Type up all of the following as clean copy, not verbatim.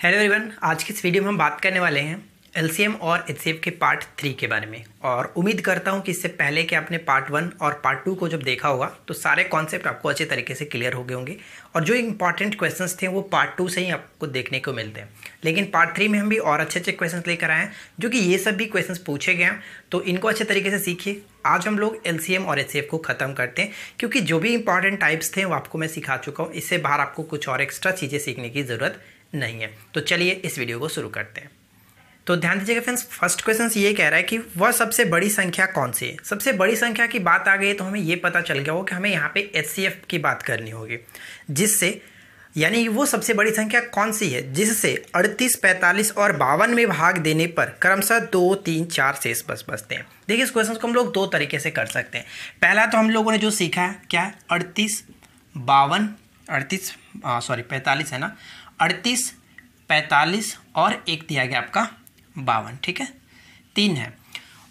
Hello everyone, आज की इस वीडियो में हम बात करने वाले हैं एलसीएम और एचसीएफ के पार्ट 3 के बारे में। और उम्मीद करता हूं कि इससे पहले कि आपने पार्ट 1 और पार्ट 2 को जब देखा होगा तो सारे कॉन्सेप्ट आपको अच्छे तरीके से क्लियर हो गए होंगे और जो इंपॉर्टेंट क्वेश्चंस थे वो पार्ट 2 से ही आपको देखने को मिलते हैं। लेकिन पार्ट 3 में हम भी और अच्छे अच्छे क्वेश्चंस लेकर आए हैं जो कि ये सब भी क्वेश्चंस पूछे गए हैं, तो इनको अच्छे तरीके से सीखिए। आज हम लोग एलसीएम और एचसीएफ को ख़त्म करते हैं क्योंकि जो भी इंपॉर्टेंट टाइप्स थे वो आपको मैं सिखा चुका हूँ। इससे बाहर आपको कुछ और एक्स्ट्रा चीज़ें सीखने की ज़रूरत नहीं है। तो चलिए इस वीडियो को शुरू करते हैं। तो ध्यान दीजिएगा फ्रेंड्स, फर्स्ट क्वेश्चन ये कह रहा है कि वह सबसे बड़ी संख्या कौन सी है। सबसे बड़ी संख्या की बात आ गई तो हमें ये पता चल गया हो कि हमें यहाँ पे एचसीएफ की बात करनी होगी, जिससे यानी वो सबसे बड़ी संख्या कौन सी है जिससे 38, 45 और 52 में भाग देने पर क्रमशः 2, 3, 4 शेष बचते हैं। देखिए इस क्वेश्चन को हम लोग दो तरीके से कर सकते हैं। पहला तो हम लोगों ने जो सीखा है क्या है 45 है ना, 38, 45 और एक दिया गया आपका 52, ठीक है, 3 है।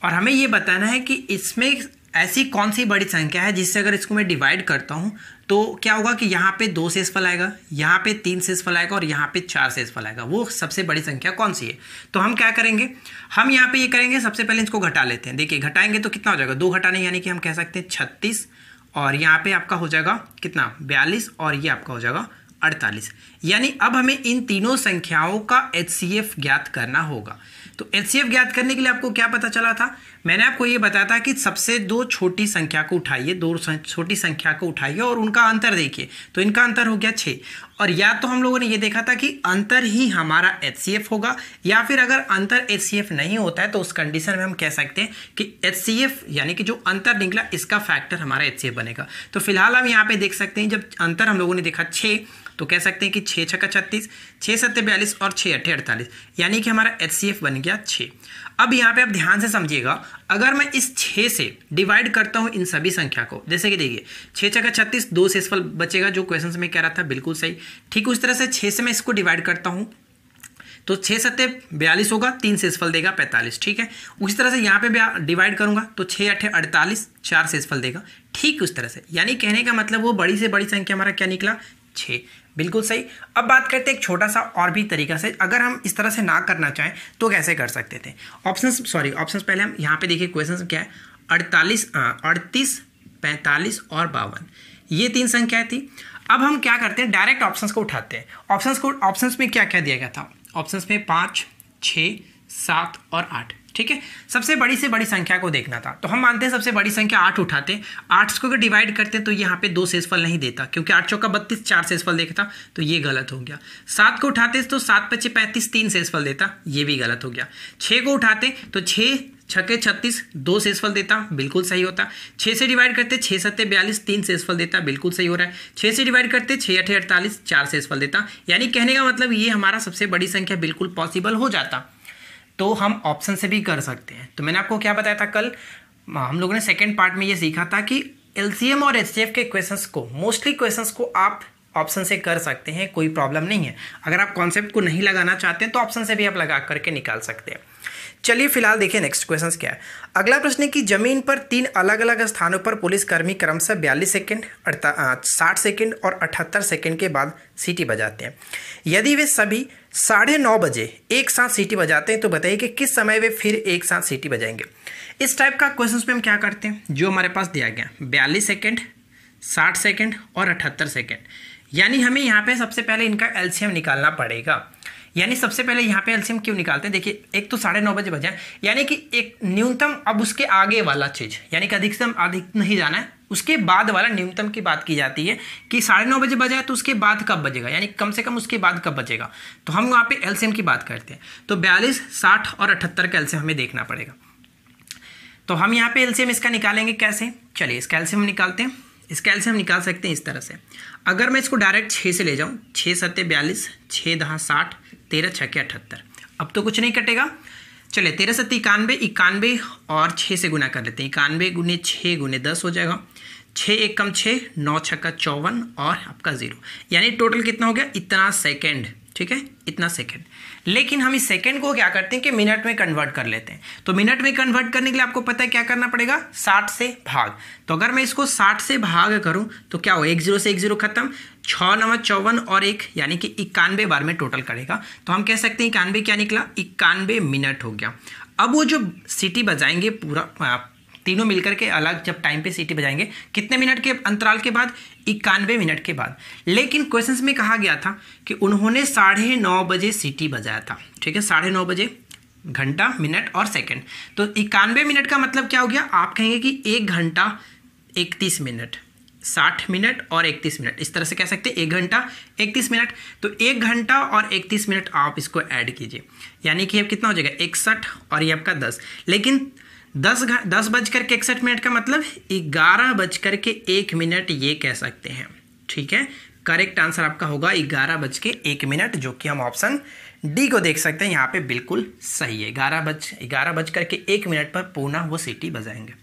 और हमें ये बताना है कि इसमें ऐसी कौन सी बड़ी संख्या है जिससे अगर इसको मैं डिवाइड करता हूँ तो क्या होगा कि यहाँ पे 2 शेषफल आएगा, यहाँ पे 3 शेषफल आएगा और यहाँ पे 4 शेषफल आएगा। वो सबसे बड़ी संख्या कौन सी है? तो हम क्या करेंगे, हम यहाँ पे ये करेंगे, सबसे पहले इसको घटा लेते हैं। देखिए घटाएंगे तो कितना हो जाएगा, 2 घटाने यानी कि हम कह सकते हैं 36 और यहाँ पे आपका हो जाएगा कितना 42 और ये आपका हो जाएगा 48। यानी अब हमें इन तीनों संख्याओं का एचसीएफ ज्ञात करना होगा। तो एचसीएफ ज्ञात करने के लिए आपको क्या पता चला था, मैंने आपको ये बताया था कि सबसे दो छोटी संख्या को उठाइए, दो छोटी संख्या को उठाइए और उनका अंतर देखिए। तो इनका अंतर हो गया 6। और या तो हम लोगों ने ये देखा था कि अंतर ही हमारा एचसीएफ होगा, या फिर अगर अंतर एचसीएफ नहीं होता है तो उस कंडीशन में हम कह सकते हैं कि एचसीएफ यानी कि जो अंतर निकला इसका फैक्टर हमारा एचसीएफ बनेगा। तो फिलहाल हम यहाँ पे देख सकते हैं जब अंतर हम लोगों ने देखा 6 तो कह सकते हैं कि 6 छक्का 36, 6 सत्ते 42 और 6 अट्ठे 48, यानी कि हमारा एचसीएफ बन गया 6। अब यहाँ पे आप ध्यान से समझिएगा, अगर मैं इस 6 से डिवाइड करता हूँ इन सभी संख्या को, जैसे कि देखिए 6 छक्का 36, 2 शेषफल बचेगा जो क्वेश्चन में कह रहा था, बिल्कुल सही। ठीक उस तरह से 6 से मैं इसको डिवाइड करता हूँ तो 6 सत्ते 42 होगा, 3 शेषफल देगा 45, ठीक है। उसी तरह से यहाँ पे डिवाइड करूंगा तो 6 अट्ठे 48, 4 शेषफल देगा, ठीक उस तरह से। यानी कहने का मतलब वो बड़ी से बड़ी संख्या हमारा क्या निकला 6, बिल्कुल सही। अब बात करते हैं एक छोटा सा और भी तरीका से, अगर हम इस तरह से ना करना चाहें तो कैसे कर सकते थे। ऑप्शंस पहले हम यहाँ पे देखिए क्वेश्चन क्या है 38, 45 और 52, ये 3 संख्याएं थी। अब हम क्या करते हैं, डायरेक्ट ऑप्शंस को उठाते हैं। ऑप्शंस में क्या क्या दिया गया था, ऑप्शंस में 5, 6, 7 और 8, ठीक है। सबसे बड़ी से बड़ी संख्या को देखना था तो हम मानते हैं सबसे बड़ी संख्या 8 उठाते हैं। 8 को अगर डिवाइड करते हैं तो यहाँ पे 2 शेषफल नहीं देता क्योंकि 8 चौका 32, 4 शेषफल देखता, तो ये गलत हो गया। 7 को उठाते तो 7 पच्चे 35, 3 शेषफल देता, ये भी गलत हो गया। 6 को उठाते तो 6 छक्के 36, 2 शेषफल देता, बिल्कुल सही होता। 6 से डिवाइड करते 6 सत्ते 42, 3 शेषफल देता, बिल्कुल सही हो रहा है। 6 से डिवाइड करते 6 अट्ठे 48, 4 शेषफल देता। यानी कहने का मतलब ये हमारा सबसे बड़ी संख्या बिल्कुल पॉसिबल हो जाता। तो हम ऑप्शन से भी कर सकते हैं। तो मैंने आपको क्या बताया था कल, हम लोगों ने सेकंड पार्ट में ये सीखा था कि एलसीएम और एचसीएफ के क्वेश्चंस को, मोस्टली क्वेश्चंस को आप ऑप्शन से कर सकते हैं, कोई प्रॉब्लम नहीं है। अगर आप कॉन्सेप्ट को नहीं लगाना चाहते हैं तो ऑप्शन से भी आप लगा करके निकाल सकते हैं। चलिए फिलहाल देखिए नेक्स्ट क्वेश्चन क्या है। अगला प्रश्न है कि जमीन पर 3 अलग अलग स्थानों पर पुलिसकर्मी क्रमशः 42 सेकंड, 60 सेकंड और 78 सेकंड के बाद सीटी बजाते हैं। यदि वे सभी 9:30 बजे एक साथ सीटी बजाते हैं तो बताइए कि किस समय वे फिर एक साथ सीटी बजाएंगे। इस टाइप का क्वेश्चन में हम क्या करते हैं, जो हमारे पास दिया गया 42 सेकेंड, 60 सेकेंड और 78 सेकेंड, यानी हमें यहाँ पे सबसे पहले इनका एलसीएम निकालना पड़ेगा। यानी सबसे पहले यहाँ पे एलसीएम क्यों निकालते हैं, देखिए एक तो 9:30 बजे बजा, यानी कि एक न्यूनतम, अब उसके आगे वाला चीज़ यानी कि अधिकतम अधिक नहीं जाना है, उसके बाद वाला न्यूनतम की बात की जाती है कि 9:30 बजे बजाए तो उसके बाद कब बजेगा, यानी कम से कम उसके बाद कब बजेगा। तो हम वहाँ पे एलसीएम की बात करते हैं। तो 42, 60 और 78 का एलसीएम हमें देखना पड़ेगा। तो हम यहाँ पे एलसीएम इसका निकालेंगे कैसे, चलिए इसका एलसीएम हम निकालते हैं। इसका एलसीएम निकाल सकते हैं इस तरह से, अगर मैं इसको डायरेक्ट 6 से ले जाऊँ, 6 सत्ते 42, 6 दहा 60, 13 छक्के 78, अब तो कुछ नहीं कटेगा। चलिए 13 सत्ते 91 और 6 से गुना कर लेते हैं, 91 गुने 6 गुने 10 हो जाएगा, 6 एक कम 6, 9 छक्का 54 और आपका 0, यानी टोटल कितना हो गया, इतना सेकेंड। ठीक है, इतना सेकंड। लेकिन हम इस सेकंड को क्या करते हैं कि मिनट में कन्वर्ट कर लेते हैं। तो मिनट में कन्वर्ट करने के लिए आपको पता है क्या करना पड़ेगा, 60 से भाग। तो अगर मैं इसको 60 से भाग करूं तो क्या हो, 10 से 10 खत्म, 6 9 54 और 1 यानी कि 91 बार में टोटल करेगा। तो हम कह सकते हैं 91 क्या निकला, 91 मिनट हो गया। अब वो जो सीटी बजाएंगे पूरा तीनों मिलकर के अलग जब टाइम पे सीटी बजाएंगे, कितने मिनट के अंतराल के बाद, 91 मिनट के बाद। लेकिन क्वेश्चंस में कहा गया था कि उन्होंने 9:30 बजे सीटी बजाया था, ठीक है, 9:30 बजे, घंटा, मिनट और सेकंड। तो 91 मिनट का मतलब क्या हो गया, आप कहेंगे कि 1 घंटा 31 मिनट, 60 मिनट और 31 मिनट, इस तरह से कह सकते हैं 1 घंटा 31 मिनट। तो 1 घंटा और 31 मिनट आप इसको ऐड कीजिए, यानी कि अब कितना हो जाएगा 61 और ये आपका 10। लेकिन 10 बजकर के 61 मिनट का मतलब 11 बजकर के 1 मिनट ये कह सकते हैं, ठीक है। करेक्ट आंसर आपका होगा 11 बज के 1 मिनट, जो कि हम ऑप्शन डी को देख सकते हैं, यहाँ पे बिल्कुल सही है। 11 बजकर के 1 मिनट पर पुनः वो सीटी बजाएंगे।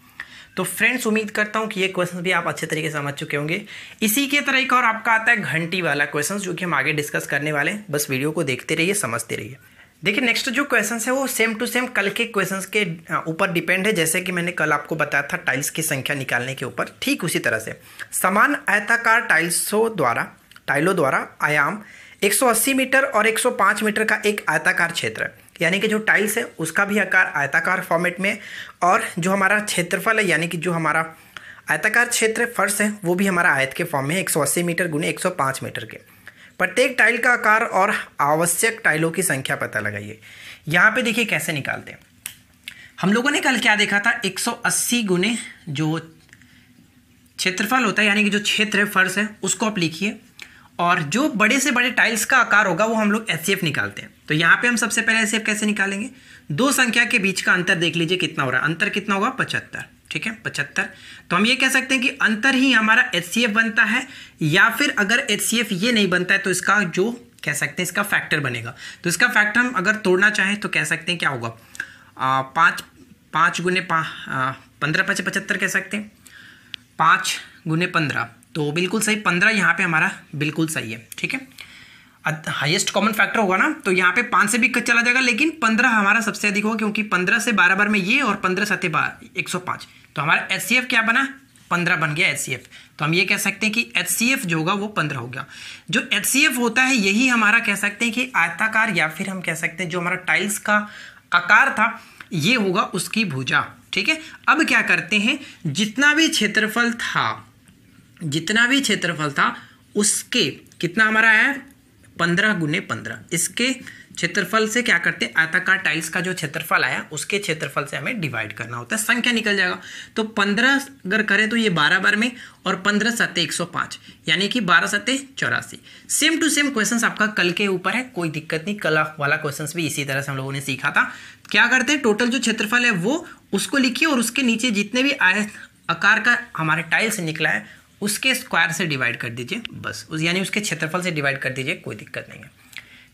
तो फ्रेंड्स उम्मीद करता हूँ कि ये क्वेश्चन भी आप अच्छे तरीके से समझ चुके होंगे। इसी के तरह एक और आपका आता है घंटी वाला क्वेश्चन, जो कि हम आगे डिस्कस करने वाले हैं। बस वीडियो को देखते रहिए, समझते रहिए। देखिए नेक्स्ट जो क्वेश्चन है वो सेम टू सेम कल के क्वेश्चंस के ऊपर डिपेंड है। जैसे कि मैंने कल आपको बताया था टाइल्स की संख्या निकालने के ऊपर, ठीक उसी तरह से समान आयताकार टाइलों द्वारा आयाम 180 मीटर और 105 मीटर का एक आयताकार क्षेत्र, यानी कि जो टाइल्स है उसका भी आकार आयताकार फॉर्मेट में, और जो हमारा क्षेत्रफल है यानी कि जो हमारा आयताकार क्षेत्र फर्श है वो भी हमारा आयत के फॉर्म में है, 180 मीटर गुने 105 मीटर के। प्रत्येक टाइल का आकार और आवश्यक टाइलों की संख्या पता लगाइए। यहाँ पे देखिए कैसे निकालते हैं। हम लोगों ने कल क्या देखा था, 180 गुने जो क्षेत्रफल होता है यानी कि जो क्षेत्र है फर्श है उसको आप लिखिए, और जो बड़े से बड़े टाइल्स का आकार होगा वो हम लोग एचसीएफ निकालते हैं। तो यहाँ पे हम सबसे पहले एचसीएफ कैसे निकालेंगे, दो संख्या के बीच का अंतर देख लीजिए कितना हो रहा है। अंतर कितना होगा 75, ठीक है 75। तो हम ये कह सकते हैं कि अंतर ही हमारा एचसीएफ बनता है, या फिर अगर एचसीएफ ये नहीं बनता है तो इसका जो कह सकते हैं इसका फैक्टर बनेगा। तो इसका फैक्टर हम अगर तोड़ना चाहें तो कह सकते हैं क्या होगा, 5 गुने 15 5 75 कह सकते हैं, 5 गुने 15, तो बिल्कुल सही 15 यहाँ पे हमारा बिल्कुल सही है, ठीक है। हाईएस्ट कॉमन फैक्टर होगा ना, तो यहाँ पे 5 से भी चला जाएगा, लेकिन 15 हमारा सबसे अधिक होगा, क्योंकि 15 से 12 बार में ये और 15 7 105। तो हमारा एचसीएफ क्या बना, 15 बन गया एचसीएफ। तो हम ये कह सकते हैं कि एचसीएफ जो होगा वो 15 हो गया। जो एचसीएफ होता है यही हमारा कह सकते हैं कि आयताकार, या फिर हम कह सकते हैं जो हमारा टाइल्स का आकार था ये होगा उसकी भुजा, ठीक है। अब क्या करते हैं, जितना भी क्षेत्रफल था उसके कितना हमारा है 15 गुने 15, इसके क्षेत्रफल से क्या करते हैं, आयताकार टाइल्स का जो क्षेत्रफल आया उसके क्षेत्रफल से हमें डिवाइड करना होता है, संख्या निकल जाएगा। तो 15 अगर करें तो ये 12 बार में, और 15 7 105, यानी कि 12 7 84। सेम टू सेम क्वेश्चंस आपका कल के ऊपर है, कोई दिक्कत नहीं। कल वाला क्वेश्चंस भी इसी तरह से हम लोगों ने सीखा था। क्या करते हैं, टोटल जो क्षेत्रफल है वो उसको लिखिए, और उसके नीचे जितने भी आकार का हमारे टाइल्स निकला है उसके स्क्वायर से डिवाइड कर दीजिए, बस यानी उसके क्षेत्रफल से डिवाइड कर दीजिए, कोई दिक्कत नहीं है,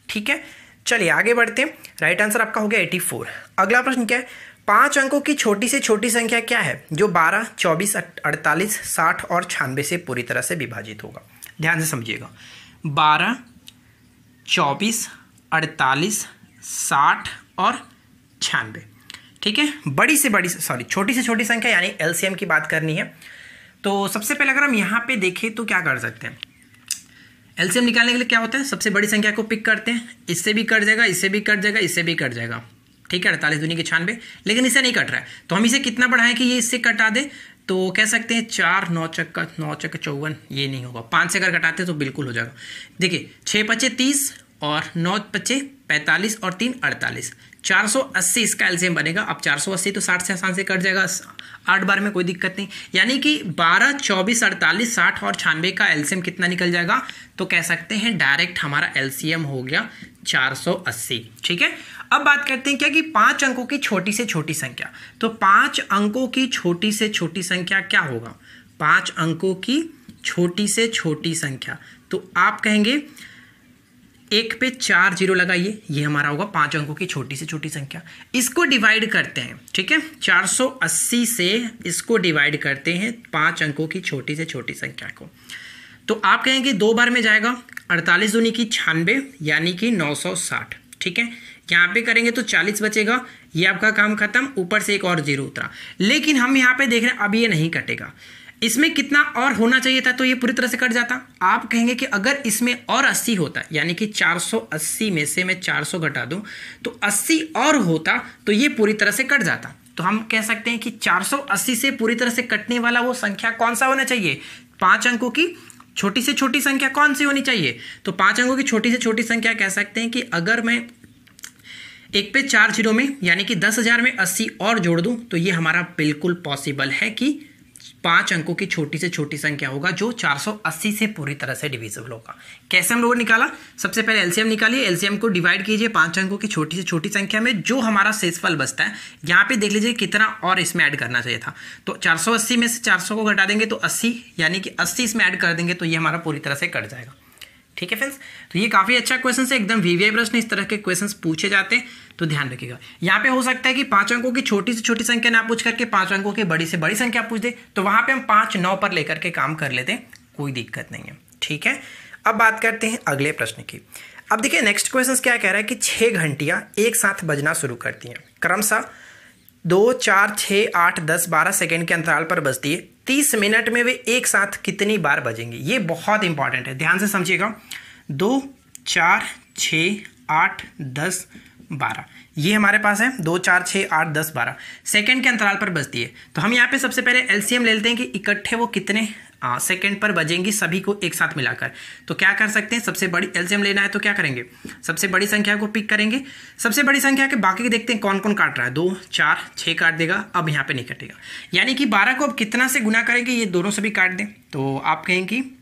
ठीक है। चलिए आगे बढ़ते हैं। राइट आंसर आपका हो गया 84। अगला प्रश्न क्या है, 5 अंकों की छोटी से छोटी संख्या क्या है जो 12 24 48 60 और 96 से पूरी तरह से विभाजित होगा। ध्यान से समझिएगा, 12 24 48 60 और 96, ठीक है। छोटी से छोटी संख्या यानी एलसीएम की बात करनी है। तो सबसे पहले अगर हम यहाँ पे देखें तो क्या कर सकते हैं, एलसीएम निकालने के लिए क्या होता है, सबसे बड़ी संख्या को पिक करते हैं, इससे भी कट जाएगा, इससे भी कट जाएगा, इससे भी कट जाएगा, ठीक है। 48 दूनी के 96, लेकिन इससे नहीं कट रहा है, तो हम इसे कितना बढ़ाएं कि ये इससे कटा दे। तो कह सकते हैं 4 9 चक्का 54, ये नहीं होगा। 5 से अगर कटाते तो बिल्कुल हो जाएगा। देखिए 6 5 30 और 9 5 45 और 3 48, 480 इसका एलसीएम बनेगा। अब 480 तो 60 से आसान से कट जाएगा, 8 बार में कोई दिक्कत नहीं, यानी कि 12 24 48 60 और 96 का एलसीएम कितना निकल जाएगा, तो कह सकते हैं डायरेक्ट हमारा एलसीएम हो गया 480, ठीक है। अब बात करते हैं क्या कि 5 अंकों की छोटी से छोटी संख्या। तो 5 अंकों की छोटी से छोटी संख्या क्या होगा, 5 अंकों की छोटी से छोटी संख्या, तो आप कहेंगे 1 पे 4 0 लगाइए, ये हमारा होगा 5 अंकों की छोटी से छोटी संख्या। इसको डिवाइड करते हैं, ठीक है, 480 से इसको डिवाइड करते हैं 5 अंकों की छोटी से छोटी संख्या को। तो आप कहेंगे 2 बार में जाएगा, 48 दूनी की 96 यानी कि 960, ठीक है। यहाँ पे करेंगे तो 40 बचेगा, ये आपका काम खत्म, ऊपर से एक और 0 उतरा। लेकिन हम यहाँ पे देख रहे हैं अब ये नहीं कटेगा, इसमें कितना और होना चाहिए था, तो ये पूरी तरह से कट जाता। आप कहेंगे कि अगर इसमें और 80 होता, यानी कि 480 में से मैं 400 घटा दूं तो 80 और होता तो ये पूरी तरह से कट जाता। तो हम कह सकते हैं कि 480 से पूरी तरह से कटने वाला वो संख्या कौन सा होना चाहिए, 5 अंकों की छोटी से छोटी संख्या कौन सी होनी चाहिए। तो 5 अंकों की छोटी से छोटी संख्या कह सकते हैं कि अगर मैं 1 पे 4 जीरो में यानी कि 10,000 में 80 और जोड़ दूं तो ये हमारा बिल्कुल पॉसिबल है कि 5 अंकों की छोटी से छोटी संख्या होगा जो 480 से पूरी तरह से डिविजिबल होगा। कैसे हम लोगों ने निकाला, सबसे पहले एलसीएम निकालिए, एलसीएम को डिवाइड कीजिए 5 अंकों की छोटी से छोटी संख्या में, जो हमारा शेषफल बचता है यहाँ पे देख लीजिए कितना और इसमें ऐड करना चाहिए था। तो 480 में से 400 को घटा देंगे तो 80, यानी कि 80 इसमें ऐड कर देंगे तो ये हमारा पूरी तरह से कट जाएगा। ठीक है फ्रेंड्स, तो ये काफ़ी अच्छा क्वेश्चन है, एकदम वीवीआई प्रश्न इस तरह के क्वेश्चंस पूछे जाते हैं, तो ध्यान रखिएगा। यहाँ पे हो सकता है कि 5 अंकों की छोटी से छोटी संख्या ना पूछ करके 5 अंकों की बड़ी से बड़ी संख्या पूछ दे, तो वहाँ पे हम 5 9 पर लेकर के काम कर लेते हैं, कोई दिक्कत नहीं है। ठीक है, अब बात करते हैं अगले प्रश्न की। अब देखिए नेक्स्ट क्वेश्चन क्या कह रहा है कि 6 घंटियाँ एक साथ बजना शुरू करती हैं, क्रमशः 2, 4, 6, 8, 10, 12 सेकेंड के अंतराल पर बजती है। 30 मिनट में वे एक साथ कितनी बार बजेंगी, ये बहुत इंपॉर्टेंट है, ध्यान से समझिएगा। 2, 4, 6, 8, 10, 12 ये हमारे पास है, 2, 4, 6, 8, 10, 12 सेकेंड के अंतराल पर बजती है। तो हम यहाँ पे सबसे पहले एलसीएम ले लेते हैं कि इकट्ठे वो कितने सेकेंड पर बजेंगी सभी को एक साथ मिलाकर। तो क्या कर सकते हैं, सबसे बड़ी एलसीएम लेना है तो क्या करेंगे, सबसे बड़ी संख्या को पिक करेंगे। सबसे बड़ी संख्या के बाकी देखते हैं कौन कौन काट रहा है, 2, 4, 6 काट देगा, अब यहाँ पे नहीं कटेगा, यानी कि 12 को अब कितना से गुना करेंगे, ये दोनों से भी काट दें। तो आप कहेंगे कि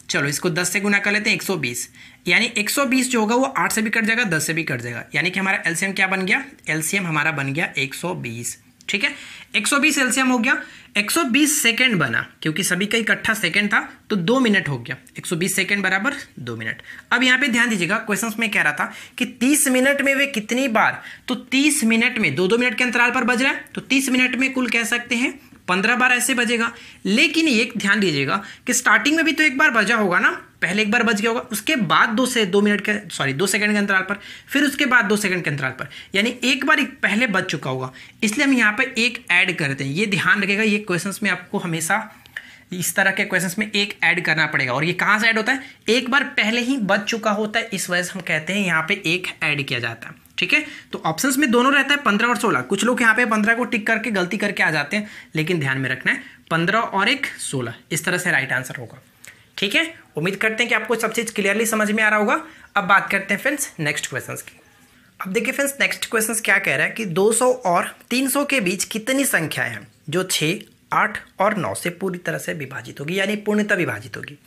चलो इसको 10 से गुना कर लेते हैं, 120, यानी 120 जो होगा वो 8 से भी कट जाएगा, 10 से भी कट जाएगा, यानी कि हमारा एलसीएम क्या बन गया, एलसीएम हमारा बन गया 120। ठीक है, 120 एलसीएम हो गया। 120 सेकेंड बना, क्योंकि सभी का इकट्ठा सेकेंड था तो 2 मिनट हो गया, 120 सेकेंड बराबर 2 मिनट। अब यहाँ पे ध्यान दीजिएगा, क्वेश्चन में कह रहा था कि 30 मिनट में वे कितनी बार, तो 30 मिनट में 2-2 मिनट के अंतराल पर बज रहा है, तो 30 मिनट में कुल कह सकते हैं 15 बार ऐसे बजेगा। लेकिन एक ध्यान दीजिएगा कि स्टार्टिंग में भी तो एक बार बजा होगा ना, पहले एक बार बज गया होगा, उसके बाद 2 सेकंड के अंतराल पर, फिर उसके बाद 2 सेकंड के अंतराल पर, यानी एक बार पहले बज चुका होगा, इसलिए हम यहाँ पे एक ऐड करते हैं। ये ध्यान रखिएगा, ये क्वेश्चंस में आपको हमेशा इस तरह के क्वेश्चंस में एक ऐड करना पड़ेगा। और ये कहाँ से ऐड होता है, एक बार पहले ही बज चुका होता है, इस वजह से हम कहते हैं यहाँ पे एक ऐड किया जाता है। ठीक है, तो ऑप्शंस में दोनों रहता है 15 और 16। कुछ लोग यहाँ पे 15 को टिक करके गलती करके आ जाते हैं, लेकिन ध्यान में रखना है 15 और 1 16, इस तरह से राइट आंसर होगा। ठीक है, उम्मीद करते हैं कि आपको सब चीज़ क्लियरली समझ में आ रहा होगा। अब बात करते हैं फ्रेंड्स नेक्स्ट क्वेश्चंस की। अब देखिए फ्रेंड्स नेक्स्ट क्वेश्चंस क्या कह रहा है कि 200 और 300 के बीच कितनी संख्याएं हैं जो 6, 8 और 9 से पूरी तरह से विभाजित होगी, यानी पूर्णतः विभाजित होगी।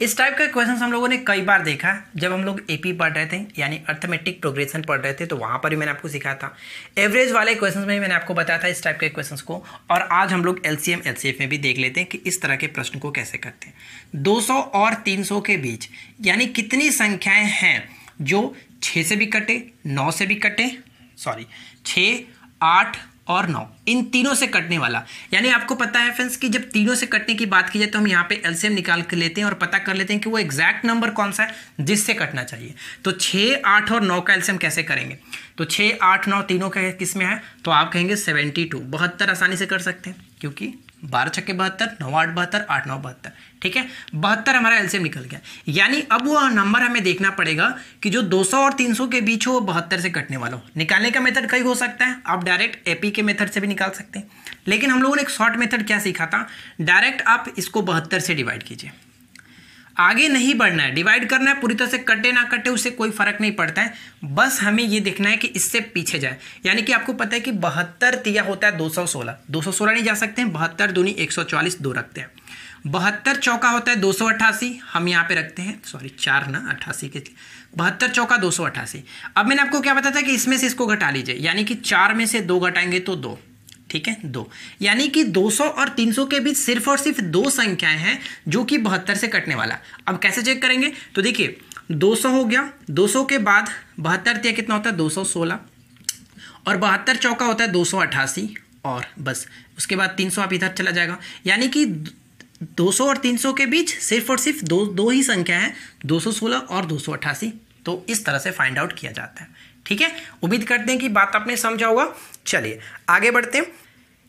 इस टाइप का क्वेश्चन हम लोगों ने कई बार देखा है, जब हम लोग एपी पढ़ रहे थे यानी अर्थमेटिक प्रोग्रेशन पढ़ रहे थे, तो वहाँ पर भी मैंने आपको सिखाया था। एवरेज वाले क्वेश्चन में मैंने आपको बताया था इस टाइप के क्वेश्चन को, और आज हम लोग एलसीएम एलसीएफ में भी देख लेते हैं कि इस तरह के प्रश्न को कैसे करते हैं। 200 और 300 के बीच यानी कितनी संख्याएँ हैं जो 6 से भी कटे, 9 से भी कटे, 6, 8 और 9 इन तीनों से कटने वाला। यानी आपको पता है फ्रेंड्स कि जब तीनों से कटने की बात की जाए तो हम यहाँ पे एलसीएम निकाल के लेते हैं और पता कर लेते हैं कि वो एग्जैक्ट नंबर कौन सा है जिससे कटना चाहिए। तो 6, 8 और 9 का एलसीएम कैसे करेंगे, तो 6, 8, 9 तीनों का किस में है, तो आप कहेंगे 72, 72 आसानी से कर सकते हैं, क्योंकि 12 छक्के 72, 9 8 72, 8 9 72। ठीक है, 72 हमारा एलसीएम निकल गया। यानी अब वो नंबर हमें देखना पड़ेगा कि जो 200 और 300 के बीच हो वो 72 से कटने वाला हो। निकालने का मेथड कई हो सकता है, आप डायरेक्ट एपी के मेथड से भी निकाल सकते हैं, लेकिन हम लोगों ने एक शॉर्ट मेथड क्या सीखा था, डायरेक्ट आप इसको 72 से डिवाइड कीजिए, आगे नहीं बढ़ना है, डिवाइड करना है, पूरी तरह से कटे ना कटे उससे कोई फर्क नहीं पड़ता है, बस हमें ये देखना है कि इससे पीछे जाए। यानी कि आपको पता है कि 72 तिया होता है 216, 216 नहीं जा सकते हैं, 72 दूनी 144 2 रखते हैं। 72 चौका होता है 288, हम यहाँ पे रखते हैं 4 ना 88 के, 72 चौका 288। अब मैंने आपको क्या बताया था कि इसमें से इसको घटा लीजिए, यानी कि 4 में से 2 घटाएंगे तो 2। ठीक है, 2, यानी कि 200 और 300 के बीच सिर्फ और सिर्फ 2 संख्याएं हैं जो कि 72 से कटने वाला। अब कैसे चेक करेंगे, तो देखिए 200 हो गया, 200 के बाद 72 तिया कितना होता है 216, और 72 चौका होता है 288, और बस उसके बाद 300 आप इधर चला जाएगा, यानी कि 200 और 300 के बीच सिर्फ और सिर्फ दो ही संख्या है, 216 और 288। तो इस तरह से फाइंड आउट किया जाता है। ठीक है, उम्मीद करते हैं कि बात आपने समझा होगा। चलिए आगे बढ़ते हैं।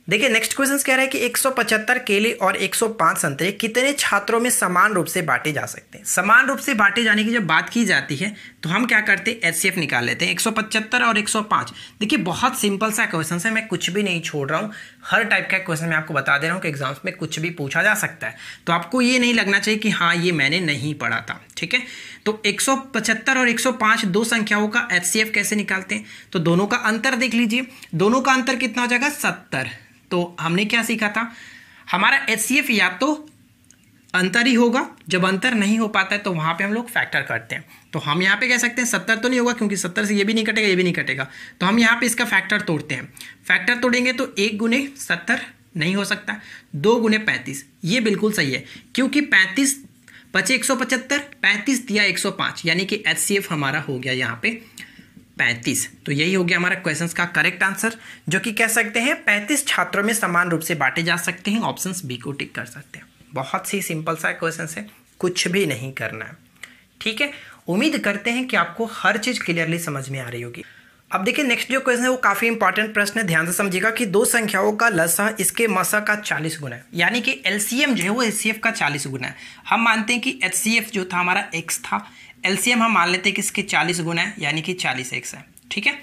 देखिए नेक्स्ट क्वेश्चन कह रहा है कि 175 केले और 105 संतरे कितने छात्रों में समान रूप से बांटे जा सकते हैं। समान रूप से बांटे जाने की जब बात की जाती है तो हम क्या करते हैं, HCF निकाल लेते हैं। 175 और 105, देखिए बहुत सिंपल सा क्वेश्चन है, मैं कुछ भी नहीं छोड़ रहा हूँ। हर टाइप का क्वेश्चन मैं आपको बता दे रहा हूँ कि एग्जाम्स में कुछ भी पूछा जा सकता है, तो आपको ये नहीं लगना चाहिए कि हाँ ये मैंने नहीं पढ़ा था। ठीक है, तो 175 और 105 दो संख्याओं का HCF कैसे निकालते हैं, तो दोनों का अंतर देख लीजिए। दोनों का अंतर कितना हो जाएगा, 70। तो हमने क्या सीखा था, हमारा HCF या तो अंतर ही होगा, जब अंतर नहीं हो पाता है तो वहाँ पे हम लोग फैक्टर करते हैं। तो हम यहाँ पे कह सकते हैं 70 तो नहीं होगा, क्योंकि 70 से ये भी नहीं कटेगा, ये भी नहीं कटेगा, तो हम यहाँ पे इसका फैक्टर तोड़ते हैं। फैक्टर तोड़ेंगे तो 1 गुने 70 नहीं हो सकता, 2 गुने 35 ये बिल्कुल सही है, क्योंकि 35 बचे 175, 35 दिया 105, यानी कि HCF हमारा हो गया यहाँ पे 35। तो यही हो गया हमारा क्वेश्चन का करेक्ट आंसर, जो कि कह सकते हैं 35 छात्रों में समान रूप से बांटे जा सकते हैं। ऑप्शन बी को टिक कर सकते हैं। बहुत सी सिंपल सा क्वेश्चन है, कुछ भी नहीं करना है। ठीक है, उम्मीद करते हैं कि आपको हर चीज़ क्लियरली समझ में आ रही होगी। अब देखिए नेक्स्ट जो क्वेश्चन है वो काफ़ी इंपॉर्टेंट प्रश्न है, ध्यान से समझिएगा कि दो संख्याओं का लसा इसके मसा का 40 गुना है, यानी कि LCM जो है वो HCF का 40 गुना है। हम मानते हैं कि HCF जो था हमारा x था, LCM हम मान लेते हैं कि इसके 40 गुना है, यानी कि 40x है। ठीक है,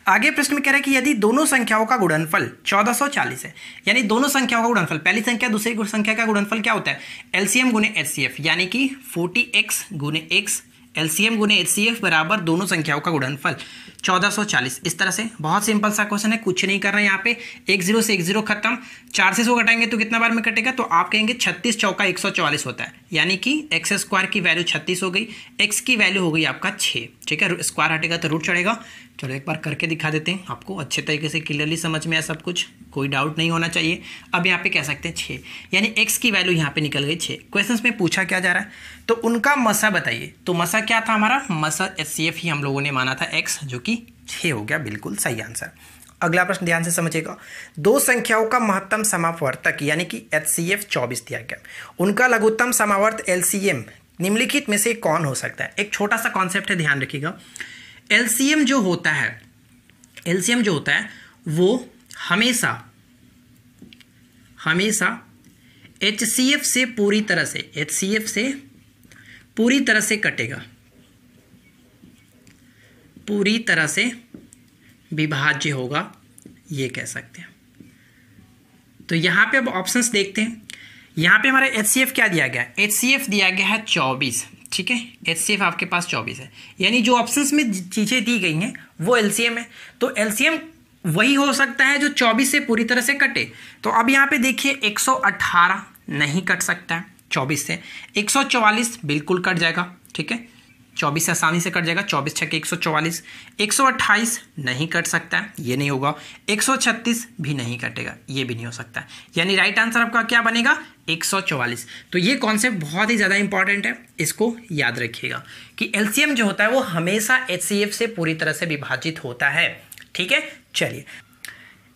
आगे प्रश्न में कह रहा है कि यदि दोनों संख्याओं का गुणनफल 1440 है, यानी दोनों संख्याओं का गुणनफल, पहली संख्या दूसरी संख्या का गुणनफल क्या होता है, LCM गुने HCF, यानी कि 40x गुने x, LCM गुने HCF बराबर दोनों संख्याओं का गुणनफल 1440। इस तरह से बहुत सिंपल सा क्वेश्चन है, कुछ नहीं करना है यहाँ पे। 1 0 से 1 0 खत्म, 4 से 100 घटाएंगे तो कितना बार में कटेगा, तो आप कहेंगे 36 चौका 144 होता है, यानी कि x स्क्वायर की वैल्यू 36 हो गई, x की वैल्यू हो गई आपका 6। ठीक है, स्क्वायर हटेगा तो रूट चढ़ेगा। चलो एक बार करके दिखा देते हैं, आपको अच्छे तरीके से क्लियरली समझ में आया सब कुछ, कोई डाउट नहीं होना चाहिए। अब यहाँ पे कह सकते हैं 6, यानी x की वैल्यू यहाँ पे निकल गई 6। क्वेश्चन में पूछा क्या जा रहा है, तो उनका मसा बताइए। तो मसा क्या था हमारा, मसा HCF ही हम लोगों ने माना था x, जो कि 6 हो गया, बिल्कुल सही आंसर। अगला प्रश्न ध्यान से समझिएगा, दो संख्याओं का महत्तम समावर्तक यानी कि HCF 24 दिया गया, उनका लघुत्तम समावर्त LCM निम्नलिखित में से कौन हो सकता है। एक छोटा सा कॉन्सेप्ट है, ध्यान रखिएगा। LCM जो होता है वो हमेशा HCF से पूरी तरह से कटेगा, पूरी तरह से विभाज्य होगा, ये कह सकते हैं। तो यहाँ पे अब ऑप्शंस देखते हैं। यहाँ पे हमारा HCF क्या दिया गया, HCF दिया गया है 24। ठीक है, HCF आपके पास 24 है, यानी जो ऑप्शंस में चीज़ें दी गई हैं वो LCM है। तो LCM वही हो सकता है जो 24 से पूरी तरह से कटे। तो अब यहाँ पे देखिए 118 नहीं कट सकता है 24 से, 144 बिल्कुल कट जाएगा। ठीक है, 24 से आसानी से कट जाएगा, 24 छक्के 144। 128 नहीं कट सकता है, ये नहीं होगा। 136 भी नहीं कटेगा, ये भी नहीं हो सकता है, यानी राइट आंसर आपका क्या बनेगा, 144। तो ये कॉन्सेप्ट बहुत ही ज़्यादा इंपॉर्टेंट है, इसको याद रखिएगा कि LCM जो होता है वो हमेशा HCF से पूरी तरह से विभाजित होता है। ठीक है, चलिए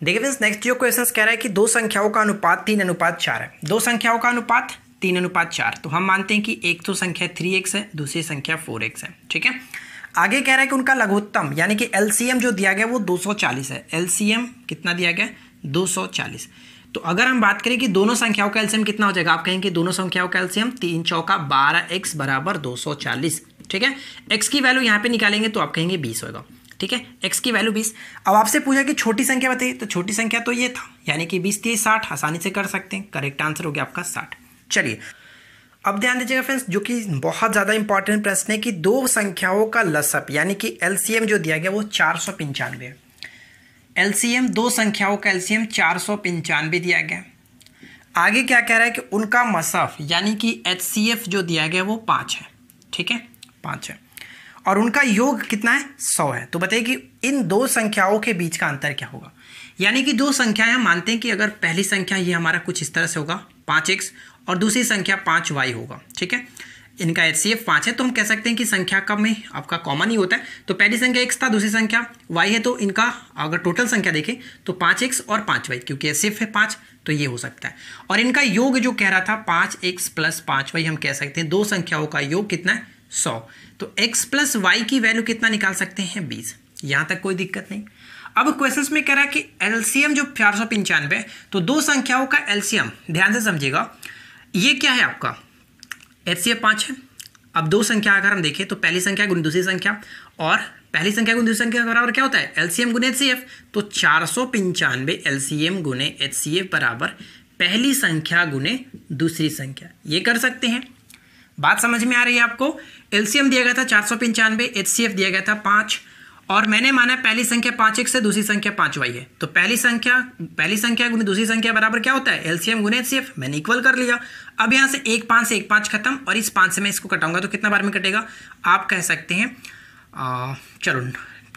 देखिए फ्रेंड्स नेक्स्ट जो क्वेश्चन कह रहा है कि दो संख्याओं का अनुपात 3:4 है। दो संख्याओं का अनुपात 3:4, तो हम मानते हैं कि एक तो संख्या 3x है, दूसरी संख्या 4x है। ठीक है, आगे कह रहा है कि उनका लघुत्तम यानी कि LCM जो दिया गया वो 240 है। LCM कितना दिया गया, 240। तो अगर हम बात करें कि दोनों संख्याओं का LCM कितना हो जाएगा, आप कहेंगे दोनों संख्याओं का LCM 3 चौका 12x बराबर 240। ठीक है, x की वैल्यू यहाँ पे निकालेंगे तो आप कहेंगे 20 होगा। ठीक है, x की वैल्यू 20। अब आपसे पूछा कि छोटी संख्या बताइए, तो छोटी संख्या तो ये था, यानी कि 20 30 60 आसानी से कर सकते हैं। करेक्ट आंसर हो गया आपका 60। चलिए अब ध्यान दीजिएगा फ्रेंड्स, जो कि बहुत ज़्यादा इंपॉर्टेंट प्रश्न है कि दो संख्याओं का लसअप यानी कि LCM जो दिया गया वो 495 है। LCM दो संख्याओं का LCM 495 दिया गया। आगे क्या कह रहा है कि उनका मसफ यानी कि HCF जो दिया गया वो 5 है। ठीक है, 5 है, और उनका योग कितना है, 100 है। तो बताइए कि इन दो संख्याओं के बीच का अंतर क्या होगा। यानी कि दो संख्याएं हम मानते हैं कि अगर पहली संख्या ये हमारा कुछ इस तरह से होगा 5x और दूसरी संख्या 5y होगा। ठीक है, इनका HCF 5 है, तो हम कह सकते हैं कि संख्या का में आपका कॉमन ही होता है। तो पहली संख्या x था, दूसरी संख्या y है, तो इनका अगर टोटल संख्या देखें तो 5x और 5y, क्योंकि HCF है 5 तो ये हो सकता है। और इनका योग जो कह रहा था 5x प्लस 5y, हम कह सकते हैं दो संख्याओं का योग कितना है 100। तो x प्लस y की वैल्यू कितना निकाल सकते हैं 20। यहाँ तक कोई दिक्कत नहीं। अब क्वेश्चंस में कह रहा है कि एलसीएम जो 495 है, तो दो संख्याओं का एलसीएम ध्यान से समझिएगा, ये क्या है आपका HCF 5 है। अब दो संख्या अगर हम देखें तो पहली संख्या गुने दूसरी संख्या, और पहली संख्या गुने दूसरी संख्या बराबर क्या होता है एलसीएम गुने HCF। तो 495 एलसीएम गुने HCF बराबर पहली संख्या गुने दूसरी संख्या, ये कर सकते हैं। बात समझ में आ रही है आपको। एलसीएम दिया गया था 495, HCF दिया गया था 5, और मैंने माना पहली संख्या 5x है, दूसरी संख्या 5y है, तो पहली संख्या गुने दूसरी संख्या बराबर क्या होता है एलसीएम गुने HCF। मैंने इक्वल कर लिया। अब यहाँ से 1 5 से 1 5 खत्म, और इस 5 से मैं इसको कटाऊंगा तो कितना बार में कटेगा, आप कह सकते हैं चलो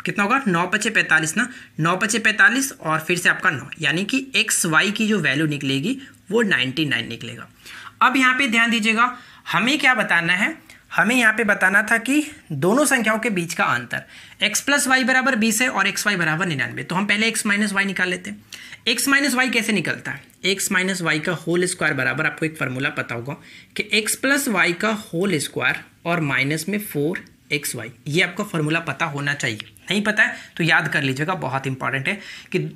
कितना होगा 9 5 45 ना, 9 5 45 और फिर से आपका 9, यानी कि XY की जो वैल्यू निकलेगी वो 99 निकलेगा। अब यहाँ पे ध्यान दीजिएगा, हमें क्या बताना है, हमें यहाँ पे बताना था कि दोनों संख्याओं के बीच का अंतर x प्लस वाई बराबर 20 है और xy बराबर 99। तो हम पहले x माइनस वाई निकाल लेते हैं। x माइनस वाई कैसे निकलता है, x माइनस वाई का होल स्क्वायर बराबर, आपको एक फार्मूला पता होगा कि x प्लस वाई का होल स्क्वायर और माइनस में 4xy, ये आपको फार्मूला पता होना चाहिए। नहीं पता है तो याद कर लीजिएगा, बहुत इंपॉर्टेंट है कि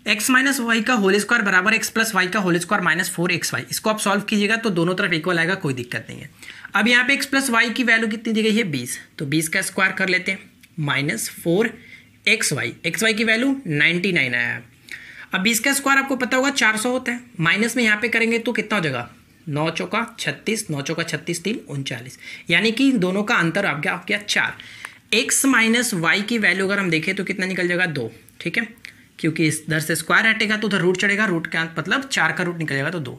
x माइनस वाई का होल स्क्वायर बराबर x प्लस वाई का होल स्क्वायर माइनस 4xy। इसको आप सॉल्व कीजिएगा तो दोनों तरफ इक्वल आएगा, कोई दिक्कत नहीं है। अब यहाँ पे x प्लस वाई की वैल्यू कितनी दी गई है 20, तो 20 का स्क्वायर कर लेते हैं माइनस 4xy की वैल्यू 99 आया है। अब 20 का स्क्वायर आपको पता होगा 400 होता है, माइनस में यहाँ पे करेंगे तो कितना हो जाएगा 9 चौका 36, 9 चौका 36 3 39, यानी कि दोनों का अंतर आ गया 4। x माइनस वाई की वैल्यू अगर हम देखें तो कितना निकल जाएगा 2, ठीक है, क्योंकि इधर से स्क्वायर हटेगा तो उधर रूट चढ़ेगा, रूट का मतलब 4 का रूट निकल जाएगा तो 2।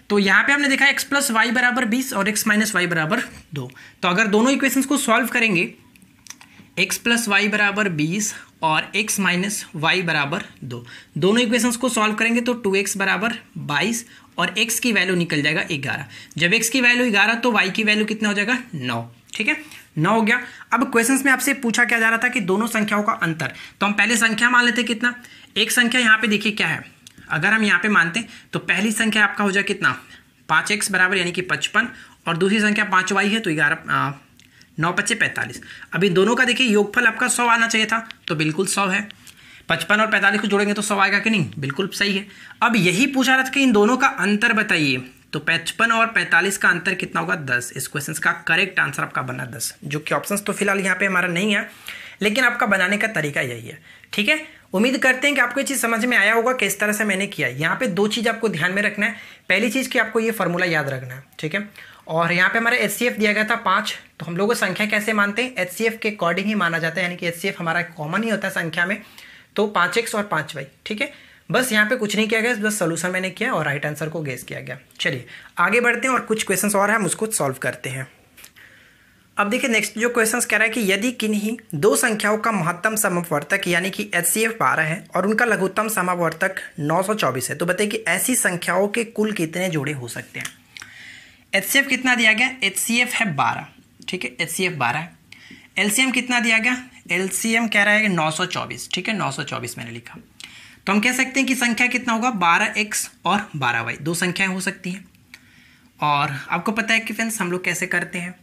तो यहाँ पे हमने देखा x प्लस वाई बराबर 20 और x माइनस वाई बराबर 2। तो अगर दोनों इक्वेशंस को सॉल्व करेंगे, x प्लस वाई बराबर 20 और x माइनस वाई बराबर 2, दोनों इक्वेशंस को सॉल्व करेंगे तो 2x बराबर 22 और x की वैल्यू निकल जाएगा 11। जब x की वैल्यू 11 तो y की वैल्यू कितना हो जाएगा 9, ठीक है 9 हो गया। अब क्वेश्चंस में आपसे पूछा क्या जा रहा था कि दोनों संख्याओं का अंतर, तो हम पहले संख्या मान लेते कितना, एक संख्या यहाँ पे देखिए क्या है, अगर हम यहाँ पे मानते हैं तो पहली संख्या आपका हो जाए कितना 5x बराबर यानी कि 55, और दूसरी संख्या 5y है तो 11 9 5 45। अब इन दोनों का देखिए योगफल आपका 100 आना चाहिए था, तो बिल्कुल 100 है। 55 और 45 को जोड़ेंगे तो 100 आएगा कि नहीं, बिल्कुल सही है। अब यही पूछा रहा था कि इन दोनों का अंतर बताइए, तो 55 और 45 का अंतर कितना होगा 10। इस क्वेश्चन का करेक्ट आंसर आपका बना 10, जो कि ऑप्शंस तो फिलहाल यहाँ पे हमारा नहीं है, लेकिन आपका बनाने का तरीका यही है, ठीक है। उम्मीद करते हैं कि आपको ये चीज़ समझ में आया होगा किस तरह से मैंने किया। यहाँ पे दो चीज़ आपको ध्यान में रखना है। पहली चीज़ कि आपको ये फार्मूला याद रखना है, ठीक है। और यहाँ पे हमारा HCF दिया गया था 5, तो हम लोग संख्या कैसे मानते हैं HCF के अकॉर्डिंग ही माना जाता है, यानी कि HCF हमारा कॉमन ही होता है संख्या में, तो 5x और 5y, ठीक है। बस यहाँ पे कुछ नहीं किया गया, बस सोल्यूशन मैंने किया और राइट आंसर को गेस किया गया। चलिए आगे बढ़ते हैं और कुछ क्वेश्चन और हम उसको सॉल्व करते हैं। अब देखिए नेक्स्ट जो क्वेश्चन कह रहा है कि यदि किन्हीं दो संख्याओं का महत्तम समवर्तक यानी कि HCF 12 है और उनका लघुत्तम समवर्तक 924 है, तो बताइए कि ऐसी संख्याओं के कुल कितने जोड़े हो सकते हैं। HCF कितना दिया गया, HCF है 12, ठीक है, HCF 12 है। LCM कितना दिया गया, LCM कह रहा है कि 924, ठीक है, 924 मैंने लिखा। तो हम कह सकते हैं कि संख्या कितना होगा 12x और 12y, दो संख्याएं हो सकती हैं। और आपको पता है कि फ्रेंड्स हम लोग कैसे करते हैं,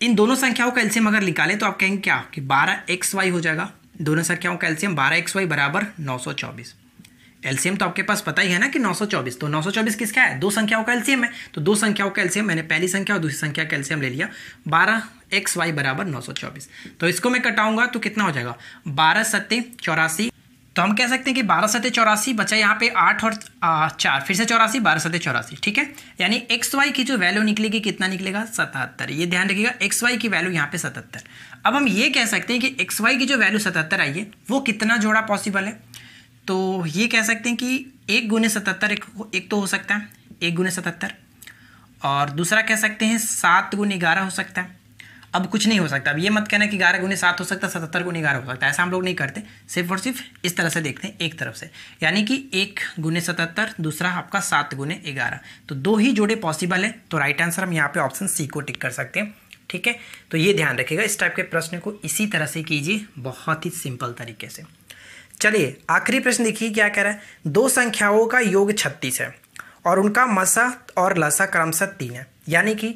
इन दोनों संख्याओं का एलसीएम अगर निकालें तो आप कहेंगे क्या कि 12xy हो जाएगा। दोनों संख्याओं का एलसीएम 12xy बराबर 924। एलसीएम तो आपके पास पता ही है ना कि 924, तो 924 किसका है, दो संख्याओं का एलसीएम है। तो दो संख्याओं का एलसीएम मैंने पहली संख्या और दूसरी संख्या का एलसीएम ले लिया, 12xy बराबर 924। तो इसको मैं कटाऊंगा तो कितना हो जाएगा 12 सत्ते 84। तो हम कह सकते हैं कि 12 सत्ते 84 बचा यहाँ पे 8 और 4 फिर से 84, 12 सत्ते 84, ठीक है। यानी XY की जो वैल्यू निकलेगी कितना निकलेगा 77। ये ध्यान रखिएगा XY की वैल्यू यहाँ पे 77। अब हम ये कह सकते हैं कि XY की जो वैल्यू 77 आई है वो कितना जोड़ा पॉसिबल है, तो ये कह सकते हैं कि 1 गुने 77 एक तो हो सकता है 1 गुने 77, और दूसरा कह सकते हैं 7 गुने 11 हो सकता है, अब कुछ नहीं हो सकता। अब ये मत कहना कि 11 गुने 7 हो सकता है, 77 गुने 11 हो सकता है, ऐसा हम लोग नहीं करते, सिर्फ और सिर्फ इस तरह से देखते हैं एक तरफ से, यानी कि 1 गुने 77, दूसरा आपका 7 गुने 11, तो 2 ही जोड़े पॉसिबल है। तो राइट आंसर हम यहाँ पे ऑप्शन सी को टिक कर सकते हैं। ठीक है, तो ये ध्यान रखिएगा, इस टाइप के प्रश्न को इसी तरह से कीजिए, बहुत ही सिंपल तरीके से। चलिए आखिरी प्रश्न देखिए क्या कह रहा है। 2 संख्याओं का योग 36 है और उनका मसा और लसा क्रमशः 3 है, यानी कि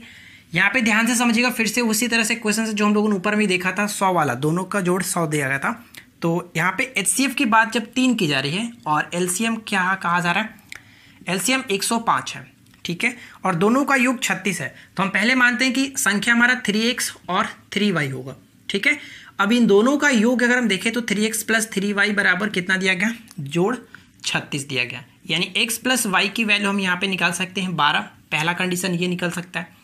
यहाँ पे ध्यान से समझिएगा, फिर से उसी तरह से क्वेश्चन से जो हम लोगों ने ऊपर में देखा था 100 वाला, दोनों का जोड़ 100 दिया गया था। तो यहाँ पे HCF की बात जब 3 की जा रही है और LCM क्या कहा जा रहा है, LCM 105 है, ठीक है, और दोनों का योग 36 है, तो हम पहले मानते हैं कि संख्या हमारा 3x और 3y होगा। ठीक है, अब इन दोनों का योग अगर हम देखें तो 3x + 3y बराबर कितना दिया गया, जोड़ 36 दिया गया, यानी x + y की वैल्यू हम यहाँ पे निकाल सकते हैं 12, पहला कंडीशन ये निकल सकता है।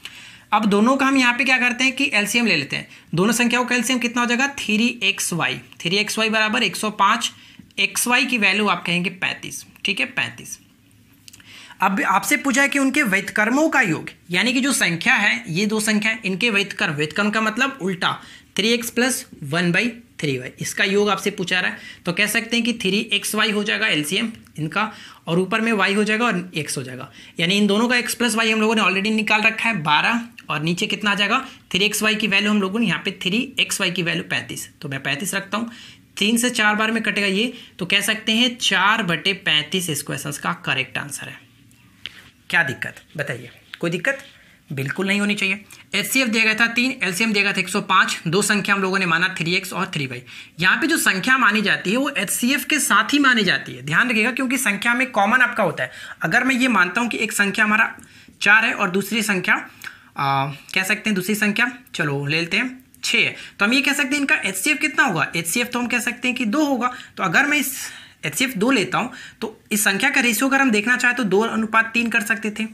अब दोनों का हम यहाँ पे क्या करते हैं कि एलसीएम ले लेते हैं, दोनों संख्याओं का एलसीएम कितना हो जाएगा 3xy बराबर 105, xy की वैल्यू आप कहेंगे 35, ठीक है 35। अब आपसे पूछा है कि उनके व्युत्क्रमों का योग, यानी कि जो संख्या है ये 2 संख्या है, इनके व्युत्क्रम का मतलब उल्टा 3x + 1/3y, इसका योग आपसे पूछा रहा है, तो कह सकते हैं कि 3xy हो जाएगा एलसीएम इनका, और ऊपर में y हो जाएगा और x हो जाएगा, यानी इन दोनों का x + y हम लोगों ने ऑलरेडी निकाल रखा है 12, और नीचे कितना आ जाएगा 3xy की वैल्यू हम लोगों ने यहाँ पे 3xy की वैल्यू 35, तो मैं 35 रखता हूँ, 3 से 4 बार में कटेगा ये, तो कह सकते हैं 4/35 इस क्वेश्चन का करेक्ट आंसर है। क्या दिक्कत बताइए, कोई दिक्कत बिल्कुल नहीं होनी चाहिए। HCF दिया गया था 3, LCM दिया गया था 105, 2 संख्या हम लोगों ने माना 3x और 3y। यहाँ पे जो संख्या मानी जाती है वो HCF के साथ ही मानी जाती है, ध्यान रखिएगा, क्योंकि संख्या में कॉमन आपका होता है। अगर मैं ये मानता हूँ कि एक संख्या हमारा 4 है और दूसरी संख्या कह सकते हैं दूसरी संख्या चलो ले लेते हैं 6 है, तो हम ये कह सकते हैं इनका HCF कितना होगा, HCF तो हम कह सकते हैं कि 2 होगा। तो अगर मैं इस HCF 2 लेता हूँ तो इस संख्या का रेशियो अगर हम देखना चाहें तो 2:3 कर सकते थे,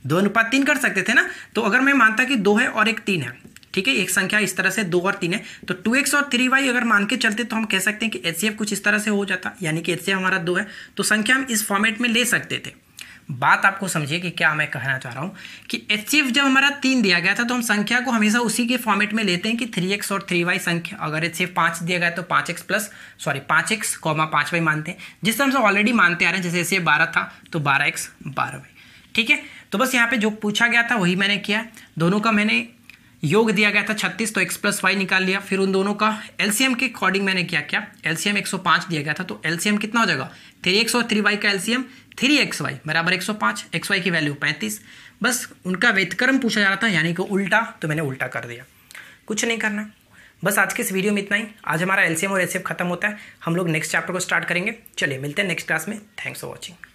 2:3 कर सकते थे ना। तो अगर मैं मानता कि 2 है और एक 3 है, ठीक है, एक संख्या इस तरह से 2 और 3 है, तो 2x और 3y अगर मान के चलते तो हम कह सकते हैं कि HCF कुछ इस तरह से हो जाता, यानी कि HCF हमारा 2 है, तो संख्या हम इस फॉर्मेट में ले सकते थे। बात आपको समझिए कि क्या मैं कहना चाह रहा हूँ कि HCF जब हमारा 3 दिया गया था तो हम संख्या को हमेशा उसी के फॉर्मेट में लेते हैं कि 3x और 3y संख्या, अगर HCF 5 दिया गया तो 5x, 5y मानते हैं, जिस तरह से ऑलरेडी मानते आ रहे हैं। जैसे HCF 12 था तो 12x 12y, ठीक है। तो बस यहाँ पे जो पूछा गया था वही मैंने किया, दोनों का मैंने योग दिया गया था 36, तो x + y निकाल लिया, फिर उन दोनों का LCM के अकॉर्डिंग मैंने क्या LCM 105 दिया गया था, तो LCM कितना हो जाएगा 3x और 3y का LCM 3xy बराबर 105, xy की वैल्यू 35, बस उनका व्युत्क्रम पूछा जा रहा था, यानी कि उल्टा, तो मैंने उल्टा कर दिया, कुछ नहीं करना। बस आज के इस वीडियो में इतना ही। आज हमारा LCM और HCF खत्म होता है, हम लोग नेक्स्ट चैप्टर को स्टार्ट करेंगे। चलिए मिलते हैं नेक्स्ट क्लास में, थैंक्स फॉर वॉचिंग।